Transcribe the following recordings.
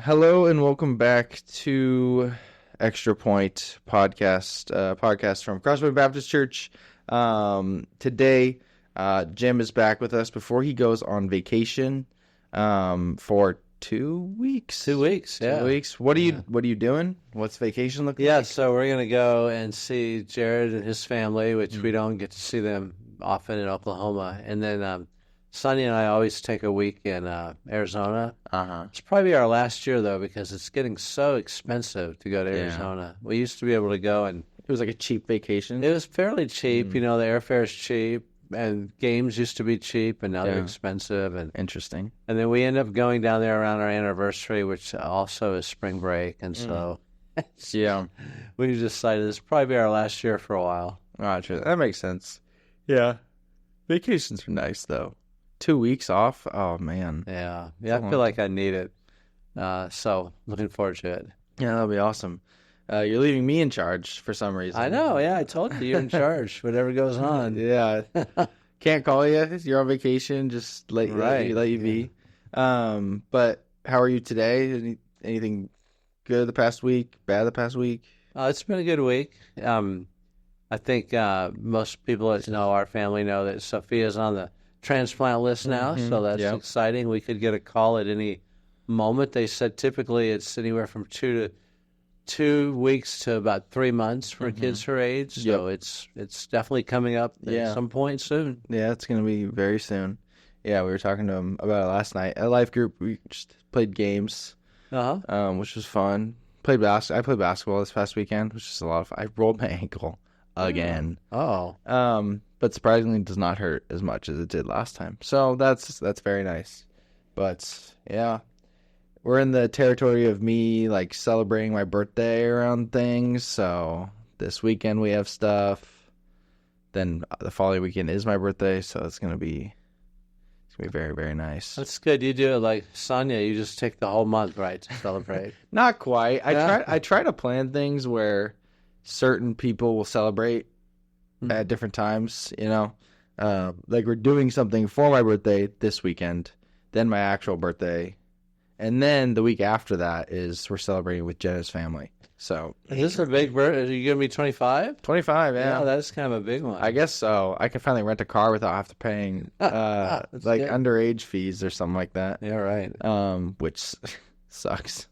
Hello and welcome back to Extra Point podcast from Crossway Baptist Church. Today, Jim is back with us before he goes on vacation for 2 weeks. 2 weeks, yeah. 2 weeks. What are you doing? What's vacation look Yeah, like? so we're going to go and see Jared and his family, which we don't get to see them often in Oklahoma. And then Sonny and I always take a week in Arizona. It's probably our last year, though, because it's getting so expensive to go to Arizona. We used to be able to go, and It was like a cheap vacation. it was fairly cheap. You know, the airfare's cheap, and games used to be cheap, and now they're Yeah. expensive. Interesting. And then we end up going down there around our anniversary, which also is spring break. And so Yeah. we decided this will probably be our last year for a while. Gotcha. That makes sense. Yeah. Vacations are nice, though. 2 weeks off? Oh, man. Yeah, I feel like I need it. So looking forward to it. Yeah, that'll be awesome. You're leaving me in charge for some reason. I know. Yeah, I told you you're in charge. Whatever goes on. Yeah. Can't call you. You're on vacation. Just let you be. But how are you today? Anything good the past week? Bad the past week? It's been a good week. I think most people that know our family know that Sophia's on the transplant list now, so that's exciting. We could get a call at any moment. They said typically it's anywhere from 2 weeks to about 3 months for kids her age. So it's definitely coming up at some point soon. Yeah, it's going to be very soon. Yeah, we were talking to them about it last night. At Life Group, we just played games, which was fun. I played basketball this past weekend, which is a lot of fun. I rolled my ankle again. But surprisingly it does not hurt as much as it did last time. So that's very nice. But yeah, we're in the territory of me like celebrating my birthday around things. So this weekend we have stuff. Then the following weekend is my birthday, so it's gonna be very, very nice. That's good. You do it like Sonia. You just take the whole month, right, to celebrate. Not quite. I try to plan things where certain people will celebrate at different times, you know. Like we're doing something for my birthday this weekend, then my actual birthday, and then the week after that is we're celebrating with Jenna's family. So is this a big birthday? Are you gonna be 25? 25, yeah. That's kind of a big one. I guess so. I can finally rent a car without having to paying like good. underage fees or something like that. Yeah, right. Which sucks.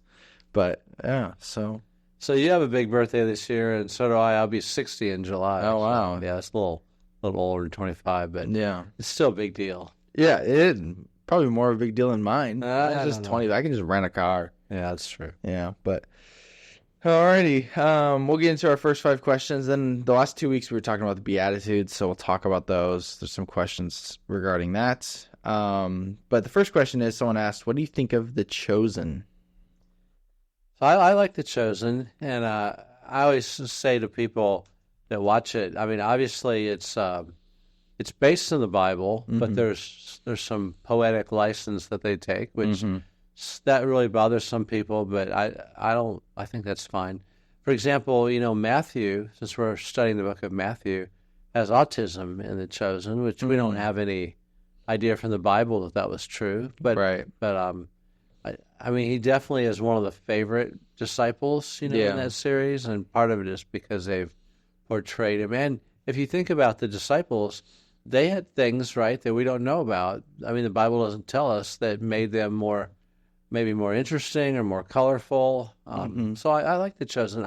But yeah, so you have a big birthday this year, and so do I. I'll be 60 in July. Oh, wow. So, yeah, it's a little older than 25, but yeah. it's still a big deal. Yeah, it is probably more of a big deal than mine. I It's just don't 20. I can just rent a car. Yeah, that's true. Yeah, but alrighty. We'll get into our first 5 questions. Then the last 2 weeks we were talking about the beatitudes, so we'll talk about those. There's some questions regarding that. But the first question is, someone asked, "What do you think of The Chosen?" So I like The Chosen, and I always say to people that watch it, I mean, obviously it's based in the Bible, but there's some poetic license that they take, which that really bothers some people, but I think that's fine. For example, you know, Matthew, since we're studying the book of Matthew, has autism in The Chosen, which we don't have any idea from the Bible that was true, but I mean, he definitely is one of the favorite disciples, you know, in that series, and part of it is because they've portrayed him. And if you think about the disciples, they had things, right, that we don't know about. I mean, the Bible doesn't tell us that made them maybe more interesting or more colorful. So I like The Chosen.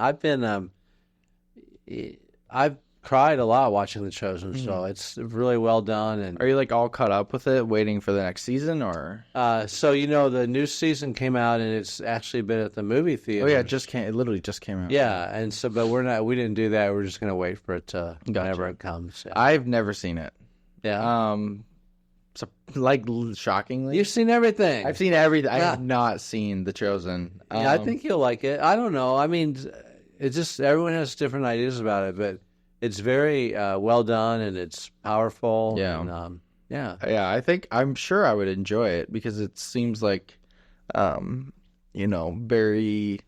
I've cried a lot watching The Chosen, so it's really well done. And Are you like all caught up with it, waiting for the next season, or? so you know, the new season came out, and it's actually been at the movie theater. Oh yeah, it literally just came out. Yeah, and so, but we didn't do that. We're just going to wait for it to whenever it comes. Yeah. I've never seen it. Yeah. So, like, shockingly, You've seen everything. I've seen everything. I have not seen The Chosen. Yeah, I think you'll like it. I don't know. I mean, it's just everyone has different ideas about it, but it's very well done, and it's powerful. Yeah. And, yeah. I'm sure I would enjoy it because it seems like, you know, very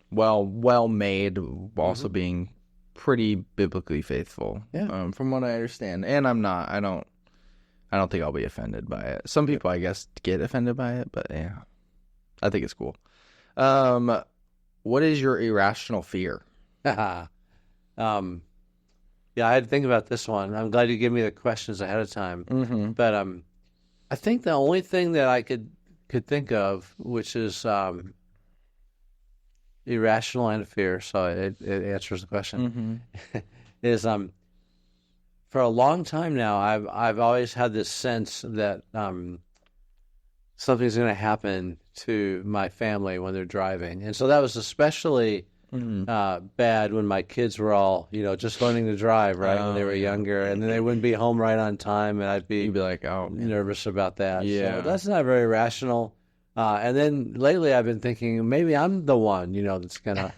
well made, also being pretty biblically faithful. Yeah. From what I understand, and I don't think I'll be offended by it. Some people, I guess, get offended by it, but yeah. I think it's cool. What is your irrational fear? Yeah, I had to think about this one. I'm glad you gave me the questions ahead of time. Mm-hmm. But I think the only thing that I could think of, which is irrational and fear, so it answers the question, is for a long time now, I've always had this sense that something's going to happen to my family when they're driving, and so that was especially bad when my kids were all just learning to drive, right, when they were younger, and then they wouldn't be home right on time, and You'd be like, oh, nervous about that. Yeah, so that's not very rational. And then lately I've been thinking maybe I'm the one, that's gonna.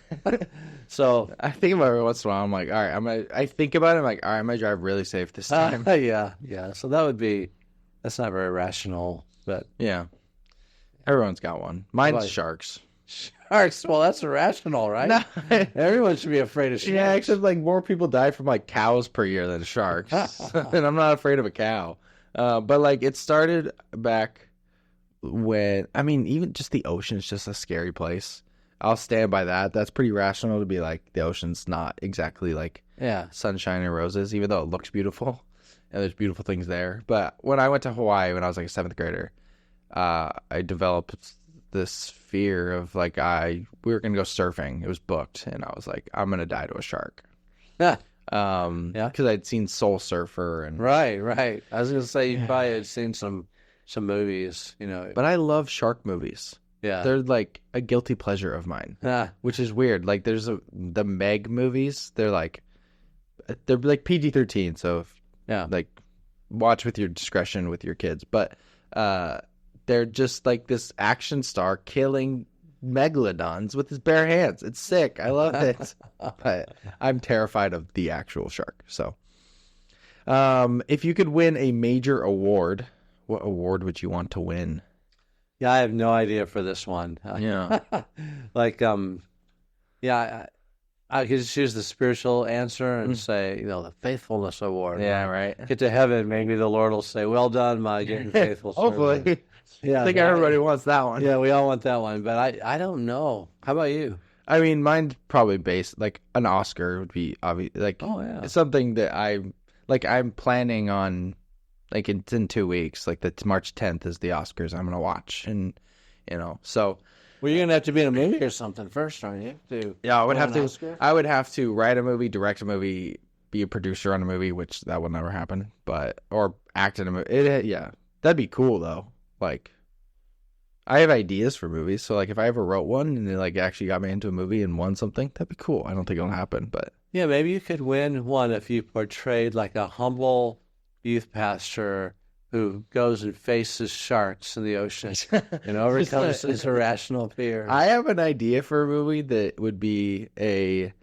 So I think about it every once in a while. I'm like, all right, I think about it. I'm like, all right, I'm gonna drive really safe this time. Yeah. So that's not very rational, but yeah, everyone's got one. Mine's sharks. Sharks? Well, that's irrational, right? No. Everyone should be afraid of sharks. Yeah, except like more people die from like cows per year than sharks, and I'm not afraid of a cow. But like it started back when even just the ocean is just a scary place. I'll stand by that. That's pretty rational to be like the ocean's not exactly like sunshine and roses, even though it looks beautiful and there's beautiful things there. But when I went to Hawaii when I was like a 7th grader, I developed this fear of like we were gonna go surfing. It was booked, and I was like, I'm gonna die to a shark. Because I'd seen Soul Surfer and right. I was gonna say you probably had seen some movies, But I love shark movies. Yeah, they're like a guilty pleasure of mine, which is weird. Like there's the Meg movies. They're like PG-13, so like watch with your discretion with your kids. But they're just like this action star killing megalodons with his bare hands. It's sick. I love it. But I'm terrified of the actual shark. So, if you could win a major award, what award would you want to win? Yeah, I have no idea for this one. Yeah. I could just choose the spiritual answer and say, the faithfulness award. Yeah, right. Get to heaven, maybe the Lord will say, well done, my good and faithful servant. Hopefully. Yeah, I think everybody wants that one. Yeah, we all want that one, but I don't know. How about you? Mine's probably based, like, an Oscar would be obvious. Like, something that I'm planning on. Like, it's in 2 weeks. Like, March 10th is the Oscars I'm going to watch. And, so. Well, you're going to have to be in a movie or something first, aren't you? I would have to write a movie, direct a movie, be a producer on a movie, which that will never happen. Or act in a movie. That'd be cool, though. Like, I have ideas for movies. So, like, if I ever wrote one and it, like, actually got me into a movie and won something, that'd be cool. I don't think it'll happen, but. Yeah, maybe you could win one if you portrayed, like, a humble youth pastor who goes and faces sharks in the ocean and overcomes his irrational fear. I have an idea for a movie that would be either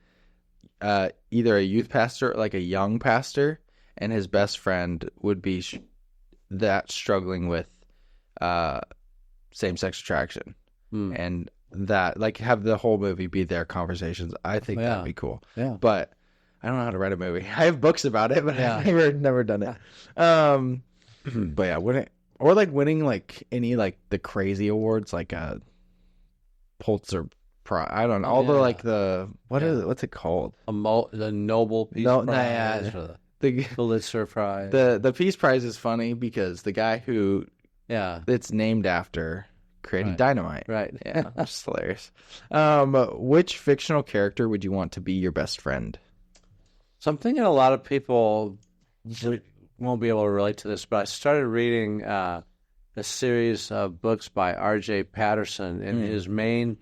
a youth pastor, like a young pastor, and his best friend would be struggling with same-sex attraction, and that like have the whole movie be their conversations. I think that'd be cool. Yeah, but I don't know how to write a movie. I have books about it, but I've never done it. But yeah, winning like any like the crazy awards, like a Pulitzer Prize. I don't know. What's it called? The Nobel Peace Prize. The Pulitzer Prize. The Peace Prize is funny because the guy who it's named after created dynamite. Right. Yeah, that's hilarious. Which fictional character would you want to be your best friend? So I'm thinking a lot of people won't be able to relate to this, but I started reading a series of books by R.J. Patterson, and his main,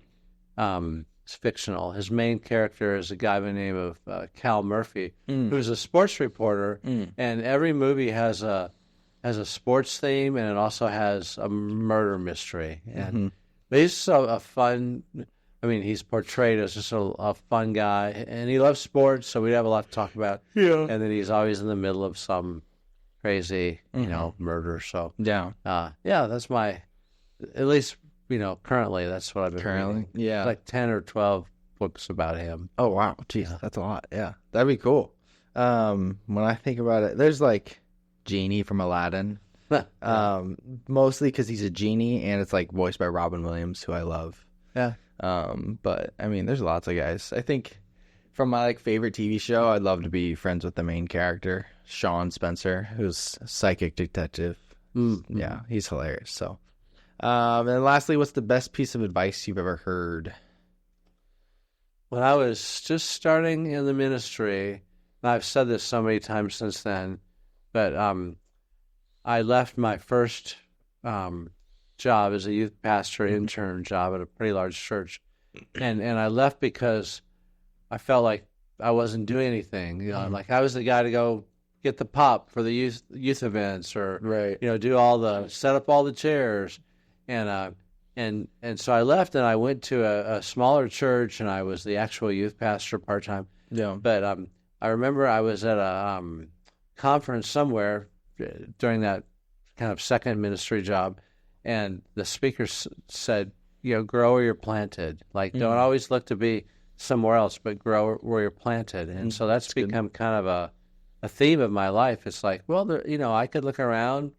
it's fictional, his main character is a guy by the name of Cal Murphy, who's a sports reporter, and every movie has a sports theme, and it also has a murder mystery. And he's a fun... he's portrayed as just a fun guy, and he loves sports, so we'd have a lot to talk about. Yeah. And then he's always in the middle of some crazy, murder. So that's my, at least, currently that's what I've been reading. Yeah. Like 10 or 12 books about him. Oh, wow. Jeez, that's a lot. Yeah. That'd be cool. When I think about it, there's like Genie from Aladdin. Mostly because he's a genie, and it's like voiced by Robin Williams, who I love. Yeah. But I mean, there's lots of guys. I think from my like favorite TV show, I'd love to be friends with the main character, Sean Spencer, who's a psychic detective. Mm-hmm. Yeah, he's hilarious. So, and lastly, what's the best piece of advice you've ever heard? When I was just starting in the ministry, and I've said this so many times since then, but I left my first job as a youth pastor intern job at a pretty large church, and I left because I felt like I wasn't doing anything. You know, like I was the guy to go get the pop for the youth events, or do set up all the chairs, and so I left and I went to a smaller church, and I was the actual youth pastor part time. Yeah, but I remember I was at a conference somewhere during that kind of second ministry job, and the speaker said, grow where you're planted. Like, don't always look to be somewhere else, but grow where you're planted. And so that's become kind of a theme of my life. It's like, well, I could look around,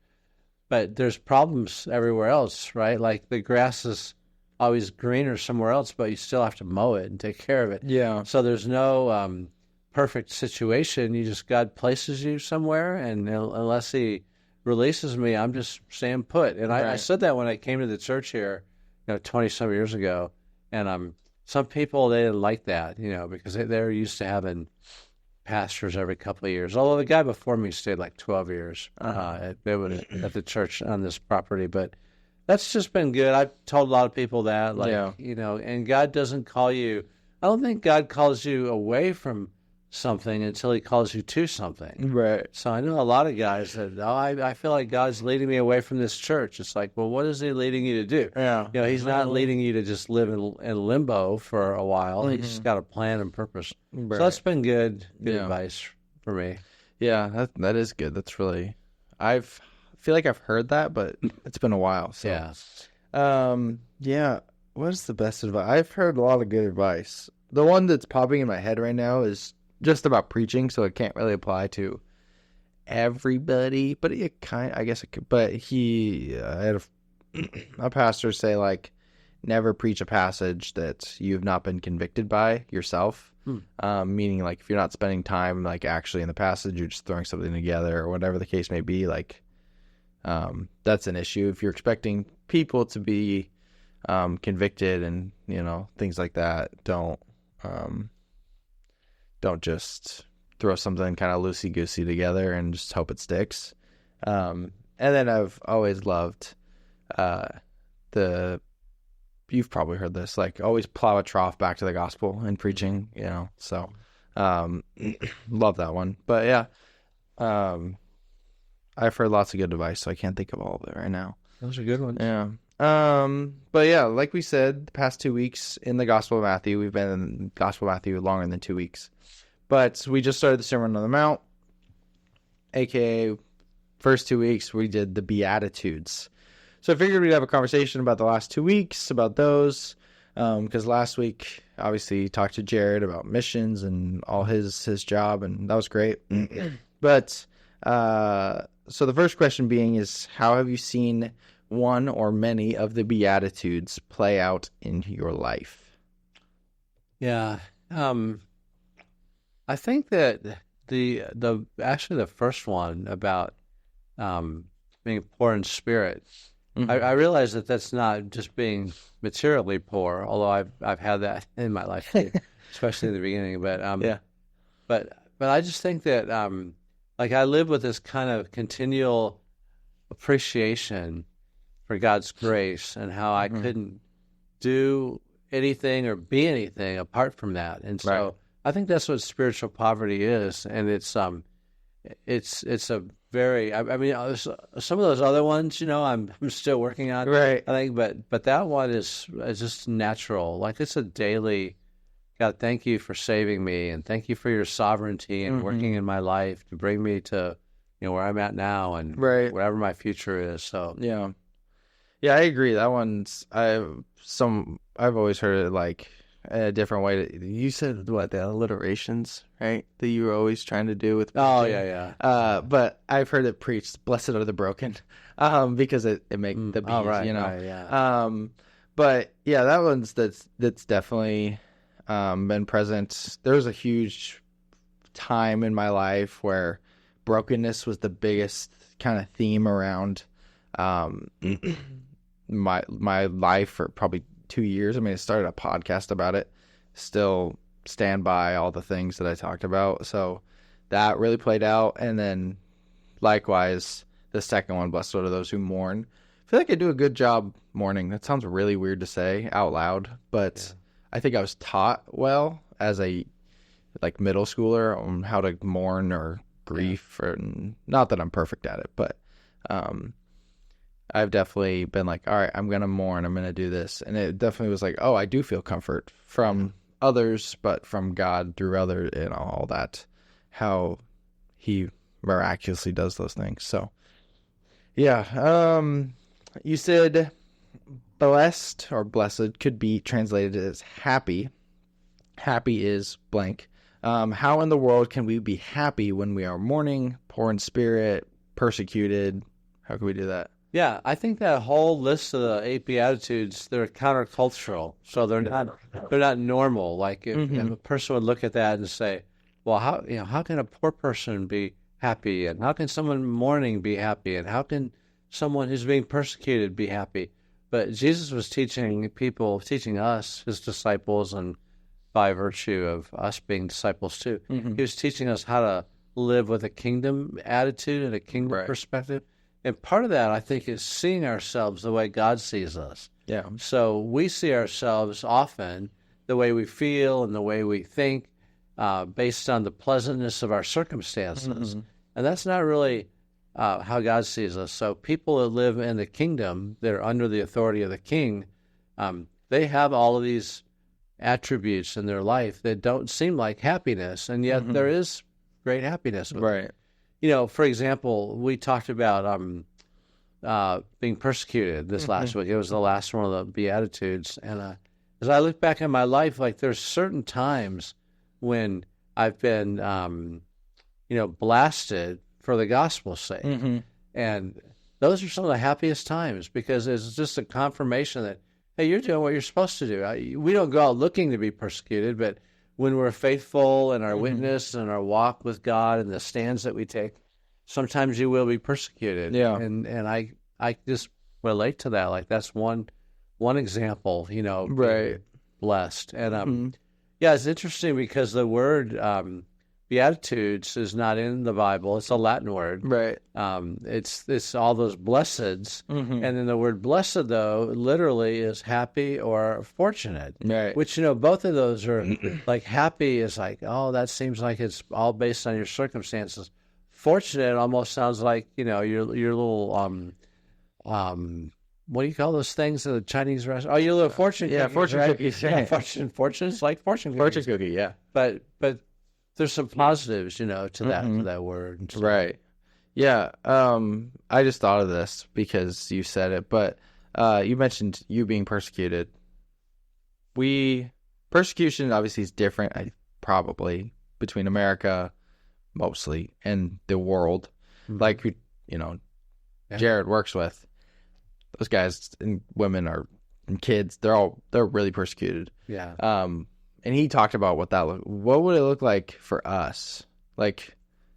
but there's problems everywhere else, right? Like the grass is always greener somewhere else, but you still have to mow it and take care of it. Yeah. So there's no perfect situation. God places you somewhere, and unless he releases me, I'm just staying put. And I said that when I came to the church here, 20-some years ago, and some people, they didn't like that, because they're used to having pastors every couple of years. Although the guy before me stayed like 12 years at the church on this property. But that's just been good. I've told a lot of people that, and God doesn't call you. I don't think God calls you away from something until he calls you to something. Right. So I know a lot of guys that, I feel like God's leading me away from this church. It's like, well, what is he leading you to do? Yeah. He's not leading you to just live in limbo for a while. He's got a plan and purpose. Right. So that's been good advice for me. Yeah, that is good. That's really, I feel like I've heard that, but it's been a while. So. Yeah. What is the best advice? I've heard a lot of good advice. The one that's popping in my head right now is just about preaching, so it can't really apply to everybody, but I guess it could. But he had a pastor say, like, never preach a passage that you've not been convicted by yourself. Meaning, like, if you're not spending time, like, actually in the passage, you're just throwing something together or whatever the case may be, like, that's an issue. If you're expecting people to be convicted and, things like that, don't just throw something kind of loosey-goosey together and just hope it sticks. And then I've always loved you've probably heard this, like, always plow a trough back to the gospel in preaching, so love that one. But yeah, I've heard lots of good advice, so I can't think of all of it right now. Those are good ones. Yeah. But yeah, like we said, the past 2 weeks in the Gospel of Matthew, we've been in the Gospel of Matthew longer than 2 weeks. But we just started the Sermon on the Mount, aka first 2 weeks we did the Beatitudes. So I figured we'd have a conversation about the last 2 weeks, about those, because last week, obviously, talked to Jared about missions and all his job, and that was great. But, so the first question being is, how have you seen one or many of the Beatitudes play out in your life? Yeah. I think that the first one about being poor in spirit, I realize that that's not just being materially poor, although I've had that in my life too, especially in the beginning. But but I just think that like I live with this kind of continual appreciation for God's grace and how I couldn't do anything or be anything apart from that, and so I think that's what spiritual poverty is, and it's a very, I mean, some of those other ones, I'm still working on, right? I think, but that one is just natural. Like, it's a daily, God, thank you for saving me, and thank you for your sovereignty and working in my life to bring me to, where I'm at now and whatever my future is. So yeah, I agree. That one's I've always heard it like a different way. You said what, the alliterations, right? That you were always trying to do with. Oh yeah. But I've heard it preached, "Blessed are the broken," because it make the bees, right, you know. right, yeah. But yeah, that one's that's definitely been present. There was a huge time in my life where brokenness was the biggest kind of theme around my life for probably 2 years. I mean, I started a podcast about it. Still stand by all the things that I talked about. So that really played out. And then likewise, the second one, blessed are those who mourn. I feel like I do a good job mourning. That sounds really weird to say out loud, but I think I was taught well as a middle schooler on how to mourn or grief. Or, not that I'm perfect at it, but I've definitely been like, all right, I'm going to mourn. I'm going to do this. And it definitely was like, oh, I do feel comfort from others, but from God through others and all that, how he miraculously does those things. So, yeah. You said blessed or blessed could be translated as happy. Happy is blank. How in the world can we be happy when we are mourning, poor in spirit, persecuted? How can we do that? Yeah, I think that whole list of the 8 beatitudes, they're countercultural, so they're not normal. Like if a person would look at that and say, "Well, how can a poor person be happy, and how can someone mourning be happy, and how can someone who's being persecuted be happy?" But Jesus was teaching us, his disciples, and by virtue of us being disciples too, he was teaching us how to live with a kingdom attitude and a kingdom perspective. And part of that, I think, is seeing ourselves the way God sees us. Yeah. So we see ourselves often the way we feel and the way we think based on the pleasantness of our circumstances. And that's not really how God sees us. So people that live in the kingdom, they're under the authority of the king, they have all of these attributes in their life that don't seem like happiness, and yet there is great happiness with it. You know, for example, we talked about being persecuted this last week. It was the last one of the Beatitudes. And as I look back in my life, like there's certain times when I've been, blasted for the gospel's sake. And those are some of the happiest times because it's just a confirmation that, hey, you're doing what you're supposed to do. We don't go out looking to be persecuted, but when we're faithful in our witness and our walk with God and the stands that we take, sometimes you will be persecuted. Yeah. And I just relate to that. Like that's one example, being blessed. And it's interesting because the word beatitudes is not in the Bible. It's a Latin word. Right. It's all those blesseds. And then the word blessed, though, literally is happy or fortunate. Right. Which, both of those are like happy is like, oh, that seems like it's all based on your circumstances. Fortunate almost sounds like, your little, what do you call those things in the Chinese restaurant? Oh, your little fortune cookies. Yeah, fortune cookies. Yeah, fortune is like fortune cookies. Fortune cookie, yeah. But there's some positives, to that word. So. Right. Yeah. I just thought of this because you said it, but you mentioned you being persecuted. Persecution obviously is different, probably, between America, mostly, and the world. Like, Jared works with. Those guys and women and kids, they're really persecuted. Yeah. And he talked about what would it look like for us? Like,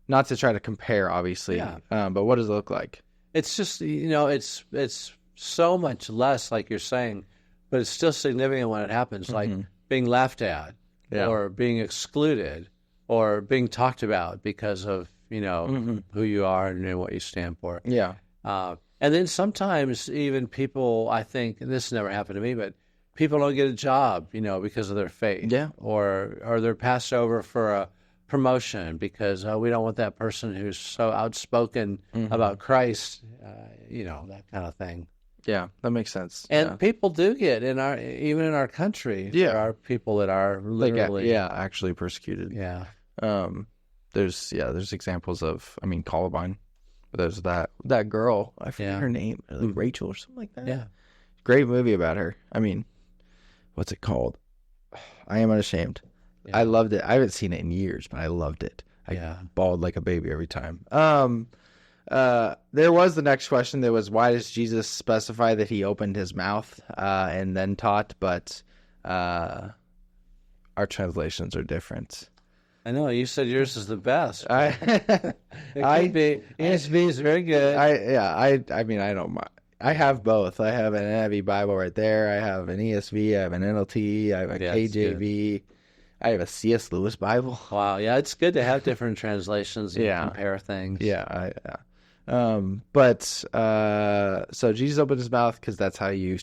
not to try to compare, obviously, but what does it look like? It's just, it's so much less, like you're saying, but it's still significant when it happens, like being laughed at or being excluded or being talked about because of, who you are and what you stand for. Yeah. And then sometimes even people, I think, and this never happened to me, but people don't get a job, because of their faith. Yeah. Or they're passed over for a promotion because we don't want that person who's so outspoken about Christ, that kind of thing. Yeah, that makes sense. And people do get even in our country. Yeah. There are people that are literally actually persecuted. Yeah. There's examples of, Columbine. There's that girl, I forget her name, Rachel or something like that. Yeah. Great movie about her. What's it called? I am unashamed. Yeah. I loved it. I haven't seen it in years, but I loved it. I bawled like a baby every time. There was the next question. There was, why does Jesus specify that he opened his mouth and then taught? But our translations are different. I know you said yours is the best. ESV is very good. I mean, I don't mind. I have both. I have an NIV Bible right there. I have an ESV. I have an NLT. I have a KJV. I have a C.S. Lewis Bible. Wow, yeah, it's good to have different translations and compare things. So Jesus opened his mouth because that's how you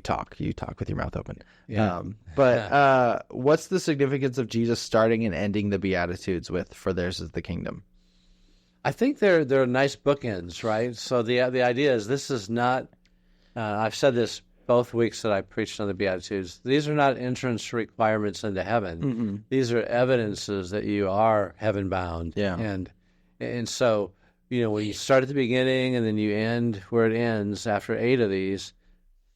talk. You talk with your mouth open. Yeah. What's the significance of Jesus starting and ending the Beatitudes with, for theirs is the kingdom? I think they're nice bookends, right? So the idea is, this is not, I've said this both weeks that I preached on the Beatitudes, these are not entrance requirements into heaven. Mm-hmm. These are evidences that you are heaven bound. Yeah. And so, when you start at the beginning and then you end where it ends after 8 of these,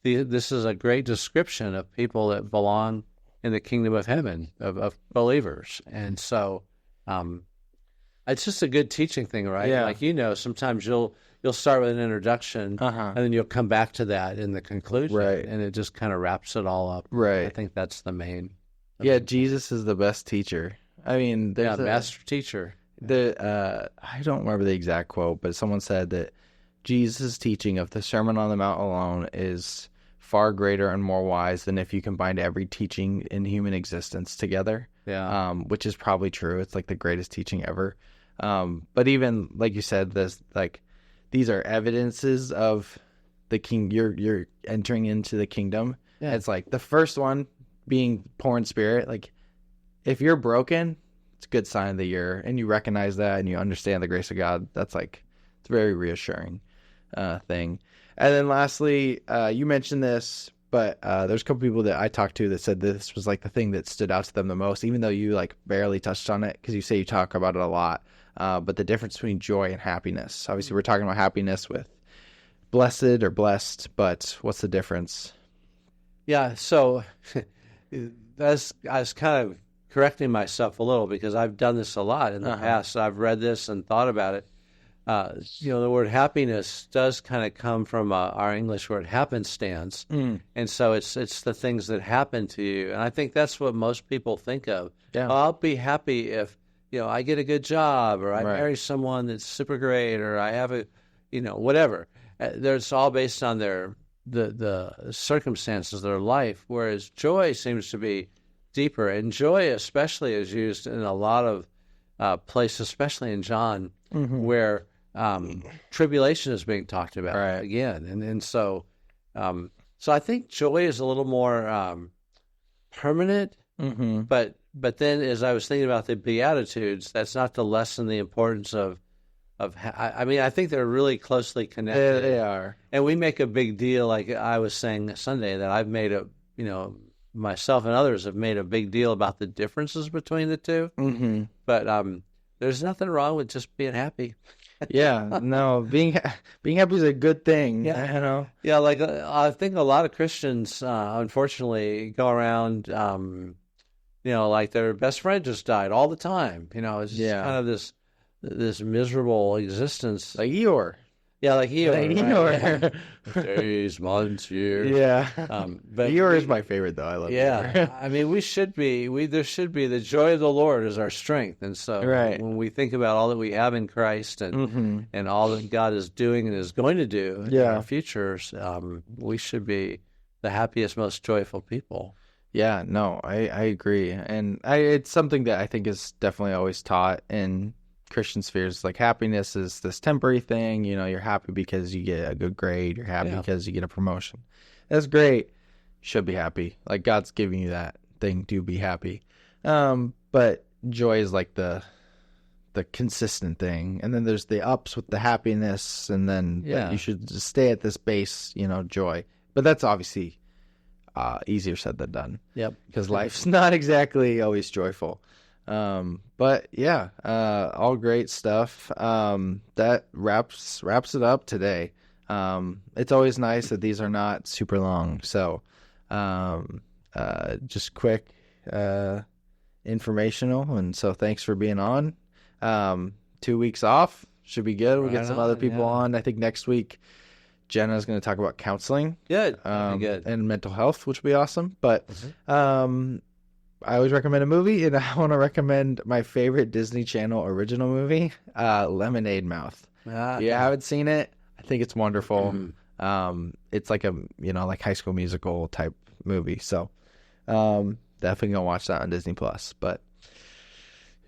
this is a great description of people that belong in the kingdom of heaven, of believers. And so it's just a good teaching thing, right? Yeah. Like, sometimes you'll start with an introduction, and then you'll come back to that in the conclusion, right? And it just kind of wraps it all up, right? I think that's the main. Jesus is the best teacher. I mean, master teacher. I don't remember the exact quote, but someone said that Jesus' teaching of the Sermon on the Mount alone is far greater and more wise than if you combined every teaching in human existence together. Yeah. Which is probably true. It's like the greatest teaching ever. But even like you said, these are evidences of the king. You're entering into the kingdom. Yeah. It's like the first one being poor in spirit. Like, if you're broken, it's a good sign that and you recognize that and you understand the grace of God. That's it's a very reassuring thing. And then lastly, you mentioned this, but there's a couple people that I talked to that said this was like the thing that stood out to them the most, even though you barely touched on it, because you say you talk about it a lot. But the difference between joy and happiness. Obviously, we're talking about happiness with blessed or blessed, but what's the difference? Yeah, so I was kind of correcting myself a little, because I've done this a lot in the past. I've read this and thought about it. The word happiness does kind of come from our English word happenstance, and so it's the things that happen to you, and I think that's what most people think of. Yeah. I'll be happy if I get a good job, or I marry someone that's super great, or I have a whatever. It's all based on the circumstances of their life, whereas joy seems to be deeper, and joy especially is used in a lot of places, especially in John, where tribulation is being talked about again, and so I think joy is a little more permanent. But then, as I was thinking about the Beatitudes, that's not to lessen the importance of. I mean, I think they're really closely connected. They are, and we make a big deal. Like I was saying Sunday, that I've made myself and others have made a big deal about the differences between the two. But there's nothing wrong with just being happy. Yeah, no, being happy is a good thing. Yeah, Yeah, like I think a lot of Christians, unfortunately, go around, like their best friend just died all the time. It's just kind of this miserable existence. Like Eeyore. Yeah, like Eeyore. Right? Days, months, years. Yeah. But Eeyore is my favorite, though. I love Eeyore. I mean, there should be the joy of the Lord is our strength. And so when we think about all that we have in Christ and all that God is doing and is going to do in our futures, we should be the happiest, most joyful people. Yeah, no, I agree. And it's something that I think is definitely always taught in Christian spheres. Like, happiness is this temporary thing. You're happy because you get a good grade. You're happy because you get a promotion. That's great. You should be happy. Like, God's giving you that thing to be happy. But joy is like the consistent thing. And then there's the ups with the happiness, and then you should just stay at this base, joy. But that's obviously easier said than done. Yep. Because life's not exactly always joyful. But yeah, all great stuff. That wraps it up today. It's always nice that these are not super long. So, just quick informational, and so thanks for being on. 2 weeks off should be good. We'll get some other people on. I think next week Jenna's going to talk about counseling. Good. Good. And mental health, which will be awesome. But I always recommend a movie, and I want to recommend my favorite Disney Channel original movie, Lemonade Mouth. If you haven't seen it, I think it's wonderful. It's like a, like High School Musical type movie. So definitely going to watch that on Disney Plus. But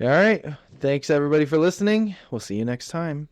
all right. Thanks, everybody, for listening. We'll see you next time.